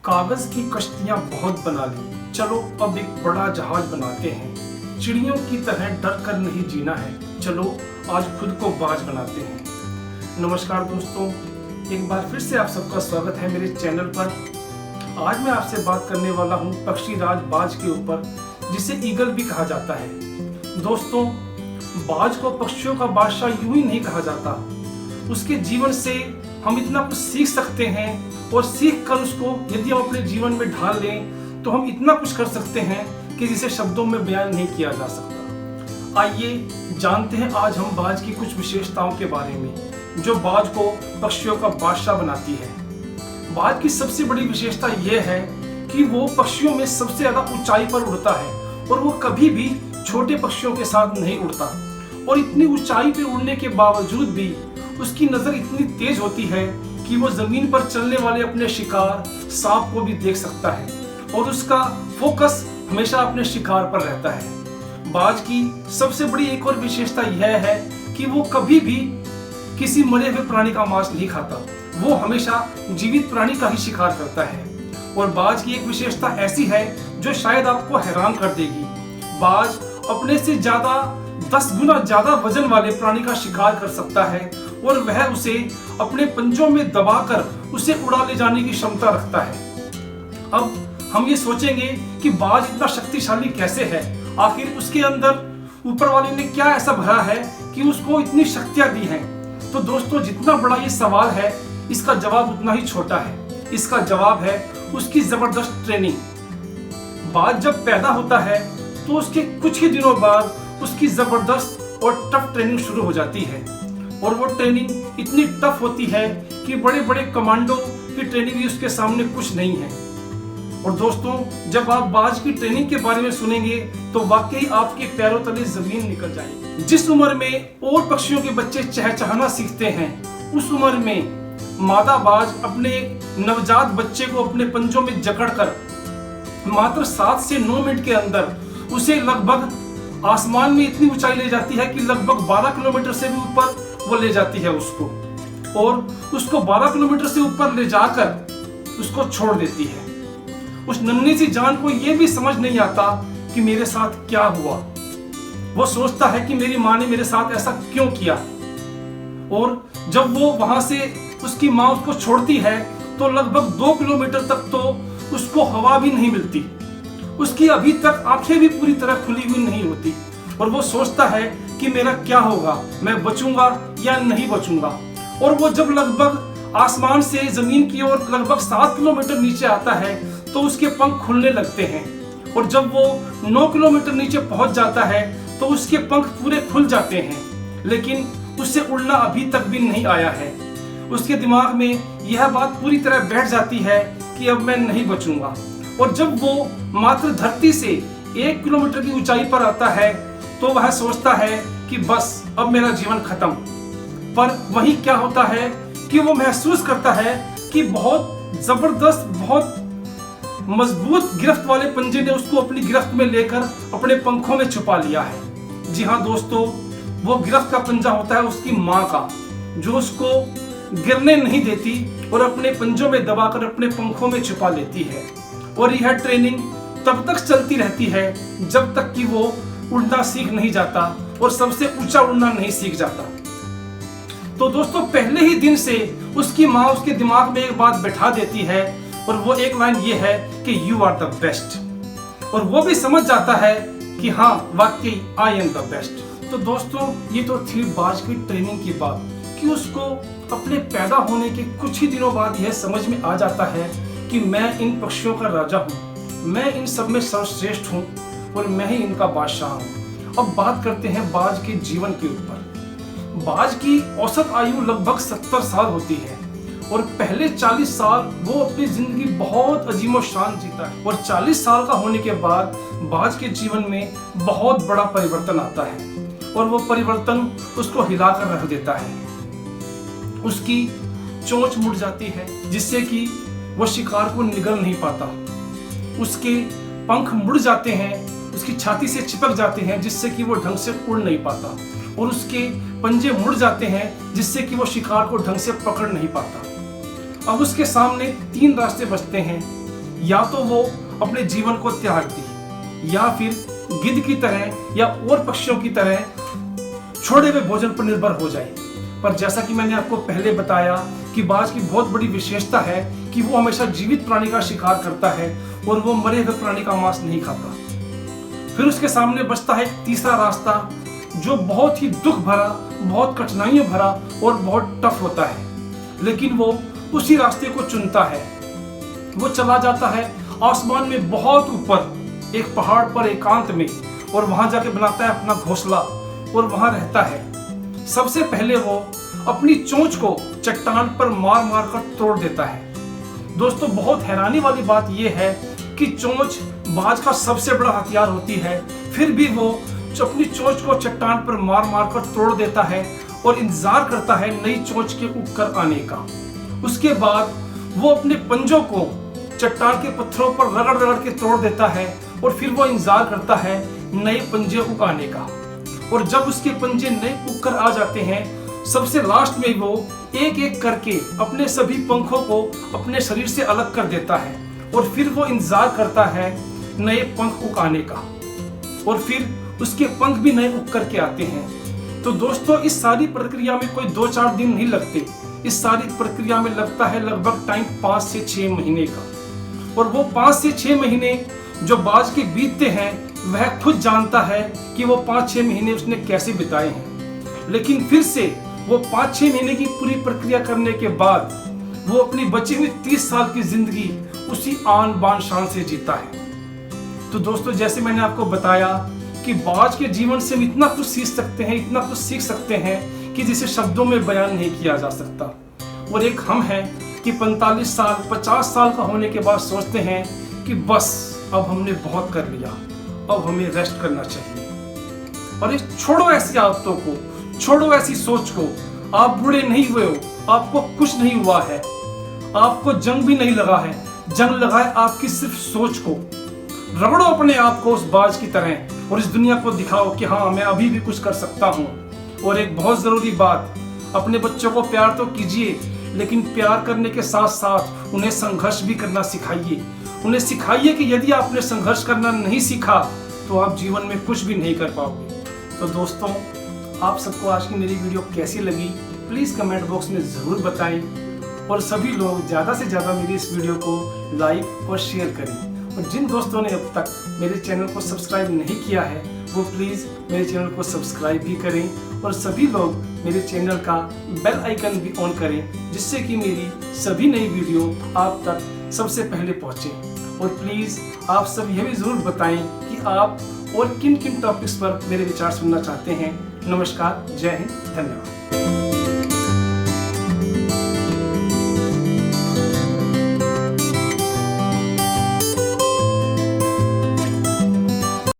कागज की कश्तियां बहुत बना ली, चलो अब एक बड़ा जहाज बनाते हैं। चिड़ियों की तरह डर कर नहीं जीना है, चलो आज खुद को बाज बनाते हैं। नमस्कार दोस्तों, एक बार फिर से आप सबका स्वागत है मेरे चैनल पर। आज मैं आपसे बात करने वाला हूँ पक्षी राज बाज के ऊपर, जिसे ईगल भी कहा जाता है। दोस्तों, बाज को पक्षियों का बादशाह यूं ही नहीं कहा जाता। उसके जीवन से हम इतना कुछ सीख सकते हैं और सीख कर उसको यदि हम अपने जीवन में ढाल लें तो हम इतना कुछ कर सकते हैं कि जिसे शब्दों में बयान नहीं किया जा सकता। आइए जानते हैं आज हम बाज की कुछ विशेषताओं के बारे में जो बाज को पक्षियों का बादशाह बनाती है। बाज की सबसे बड़ी विशेषता यह है कि वो पक्षियों में सबसे ज्यादा ऊंचाई पर उड़ता है और वो कभी भी छोटे पक्षियों के साथ नहीं उड़ता। और इतनी ऊंचाई पे उड़ने के बावजूद भी उसकी नजर इतनी तेज होती है कि वो जमीन पर चलने वाले अपने शिकार सांप को भी देख सकता है और उसका फोकस हमेशा अपने शिकार पर रहता है। बाज की सबसे बड़ी एक और विशेषता यह है कि वो कभी भी किसी मरे हुए प्राणी का मांस नहीं खाता, वो हमेशा जीवित प्राणी का ही शिकार करता है। और बाज की एक विशेषता ऐसी है जो शायद आपको हैरान कर देगी। बाज अपने से 10 गुना ज्यादा वजन वाले प्राणी का शिकार कर सकता है और वह उसे अपने पंजों में दबाकर उसे उड़ा ले जाने की क्षमता रखता है। अब हम ये सोचेंगे कि बाज इतना शक्तिशाली कैसे है, आखिर उसके अंदर ऊपर वाले ने क्या ऐसा भरा है कि उसको इतनी शक्तियां दी हैं। तो दोस्तों, जितना बड़ा ये सवाल है इसका जवाब उतना ही छोटा है। इसका जवाब है उसकी जबरदस्त ट्रेनिंग। बाज जब पैदा होता है तो उसके कुछ ही दिनों बाद उसकी जबरदस्त और टफ ट्रेनिंग शुरू हो जाती है और वो ट्रेनिंग इतनी टफ होती है कि बड़े बड़े कमांडो की ट्रेनिंग भी उसके सामने कुछ नहीं है। और दोस्तों, जब आप बाज की ट्रेनिंग के बारे में सुनेंगे तो वाकई आपके पैरों तले जमीन निकल जाएगी। जिस उम्र में और पक्षियों के बच्चे चहचहाना सीखते हैं, उस उम्र में मादा बाज अपने नवजात बच्चे को अपने पंजों में जकड़कर मात्र 7 से 9 मिनट के अंदर उसे लगभग आसमान में इतनी ऊंचाई ले जाती है कि लगभग 12 किलोमीटर से भी ऊपर वो ले जाती है उसको, और उसको 12 किलोमीटर से ऊपर ले जाकर उसको छोड़ देती है। उस नन्ही सी जान को यह भी समझ नहीं आता कि मेरे साथ क्या हुआ। वो सोचता है कि मेरी माँ ने मेरे साथ ऐसा क्यों किया। और जब वो वहां से उसकी माँ उसको छोड़ती है तो लगभग 2 किलोमीटर तक तो उसको हवा भी नहीं मिलती। उसकी अभी तक आंखें भी पूरी तरह खुली हुई नहीं होती और वो सोचता है कि मेरा क्या होगा, मैं बचूंगा या नहीं बचूंगा। और वो जब लगभग आसमान से जमीन की ओर लगभग 7 किलोमीटर नीचे आता है तो उसके पंख खुलने लगते हैं और जब वो 9 किलोमीटर नीचे पहुंच जाता है तो उसके पंख पूरे खुल जाते हैं, लेकिन उससे उड़ना अभी तक भी नहीं आया है। उसके दिमाग में यह बात पूरी तरह बैठ जाती है कि अब मैं नहीं बचूंगा। और जब वो मात्र धरती से 1 किलोमीटर की ऊंचाई पर आता है तो वह सोचता है कि बस अब मेरा जीवन खत्म। पर वहीं क्या होता है कि वो महसूस करता है कि बहुत जबरदस्त, बहुत मजबूत गिरफ्त वाले पंजे ने उसको अपनी गिरफ्त में लेकर अपने पंखों में छुपा लिया है। जी हाँ दोस्तों, वो गिरफ्त का पंजा होता है उसकी माँ का, जो उसको गिरने नहीं देती और अपने पंजों में दबाकर अपने पंखों में छुपा लेती है। और यह ट्रेनिंग तब तक चलती रहती है जब तक कि वो उड़ना सीख नहीं जाता और सबसे ऊंचा उड़ना नहीं सीख जाता। तो दोस्तों, पहले ही दिन से उसकी माँ उसके दिमाग में एक बात बैठा देती है और वो एक लाइन ये है कि यू आर द बेस्ट। और वो भी समझ जाता है कि हाँ, वाकई आई एम द बेस्ट। तो दोस्तों, ये तो थी बाज की ट्रेनिंग की बात कि उसको अपने पैदा होने के कुछ ही दिनों बाद यह समझ में आ जाता है कि मैं इन पक्षियों का राजा हूँ, मैं इन सब में सर्वश्रेष्ठ हूँ और मैं ही इनका बादशाह हूँ। अब बात करते हैं बाज के जीवन के ऊपर। बाज की औसत आयु लगभग 70 साल होती है और पहले 40 साल वो अपनी जिंदगी बहुत अजीमो शान जीता है। और 40 साल का होने के बाद बाज के जीवन में बहुत बड़ा परिवर्तन आता है और वो परिवर्तन उसको हिलाकर रख देता है। उसकी चोंच मुड़ जाती है जिससे कि वो शिकार को निगल नहीं पाता। उसके पंख मुड़ जाते हैं, उसकी छाती से चिपक जाते हैं जिससे कि वो ढंग से उड़ नहीं पाता। और उसके पंजे मुड़ जाते हैं जिससे कि वो शिकार को ढंग से पकड़ नहीं पाता। अब उसके सामने 3 रास्ते बचते हैं। या तो वो अपने जीवन को त्याग दे या फिर गिद्ध की तरह या और पक्षियों की तरह छोड़े हुए भोजन पर निर्भर हो जाए। पर जैसा कि मैंने आपको पहले बताया कि बाज की बहुत बड़ी विशेषता है कि वो हमेशा जीवित प्राणी का शिकार करता है और वो मरे हुए प्राणी का मांस नहीं खाता। फिर उसके सामने बचता है एक तीसरा रास्ता जो बहुत ही दुख भरा, बहुत कठिनाइयों भरा और बहुत टफ होता है, लेकिन वो उसी रास्ते को चुनता है। वो चला जाता है आसमान में बहुत ऊपर एक पहाड़ पर एकांत में और वहां जाके बनाता है अपना घोंसला और वहां रहता है। सबसे पहले वो अपनी चोंच को चट्टान पर मार मार कर तोड़ देता है। दोस्तों, बहुत हैरानी वाली बात यह है कि चोंच बाज का सबसे बड़ा हथियार होती है, फिर भी वो अपनी चोंच को चट्टान पर मार मार कर तोड़ देता है और इंतजार करता है नई चोंच के उगकर आने का। उसके बाद वो अपने पंजों को चट्टान के पत्थरों पर रगड़ रगड़ के तोड़ देता है और फिर वो इंतजार करता है नए पंजे उगाने का। और जब उसके पंजे नए उगकर आ जाते हैं, सबसे लास्ट में वो एक एक करके अपने सभी पंखों को अपने शरीर से अलग कर देता है और फिर वो इंतजार करता है नए पंख उगाने का और फिर उसके पंख भी नए उग करके आते हैं। तो दोस्तों, इस सारी प्रक्रिया में कोई 2-4 दिन नहीं लगते। इस सारी प्रक्रिया में लगता है लगभग टाइम 5 से 6 महीने का। और वो 5 से 6 महीने जो बाज के बीतते हैं वह खुद जानता है कि वो 5-6 महीने उसने कैसे बिताए हैं। लेकिन फिर से वो 5-6 महीने की पूरी प्रक्रिया करने के बाद वो अपनी बची हुई 30 साल की जिंदगी उसी आन बान शान से जीता है। तो दोस्तों, जैसे मैंने आपको बताया कि बाज के जीवन से हम इतना कुछ सीख सकते हैं, इतना कुछ सीख सकते हैं कि जिसे शब्दों में बयान नहीं किया जा सकता। और एक हम हैं कि 45 साल 50 साल का होने के बाद सोचते हैं कि बस अब हमने बहुत कर लिया, अब हमें रेस्ट करना चाहिए। और छोड़ो ऐसी आदतों को, छोड़ो ऐसी सोच को। आप बूढ़े नहीं हुए हो, आपको कुछ नहीं हुआ है, आपको जंग भी नहीं लगा है, जंग लगा है आपकी सिर्फ सोच को। रगड़ो अपने आप को उस बाज की तरह और इस दुनिया को दिखाओ कि हाँ, मैं अभी भी कुछ कर सकता हूँ। और एक बहुत जरूरी बात, अपने बच्चों को प्यार तो कीजिए, लेकिन प्यार करने के साथ साथ उन्हें संघर्ष भी करना सिखाइए। उन्हें सिखाइए कि यदि आपने संघर्ष करना नहीं सीखा तो आप जीवन में कुछ भी नहीं कर पाओगे। तो दोस्तों, आप सबको आज की मेरी वीडियो कैसी लगी प्लीज़ कमेंट बॉक्स में ज़रूर बताएं और सभी लोग ज़्यादा से ज़्यादा मेरी इस वीडियो को लाइक और शेयर करें। और जिन दोस्तों ने अब तक मेरे चैनल को सब्सक्राइब नहीं किया है वो प्लीज़ मेरे चैनल को सब्सक्राइब भी करें और सभी लोग मेरे चैनल का बेल आइकन भी ऑन करें, जिससे कि मेरी सभी नई वीडियो आप तक सबसे पहले पहुंचे। और प्लीज़ आप सब यह भी ज़रूर बताएं कि आप और किन किन टॉपिक्स पर मेरे विचार सुनना चाहते हैं। नमस्कार, जय हिंद, धन्यवाद।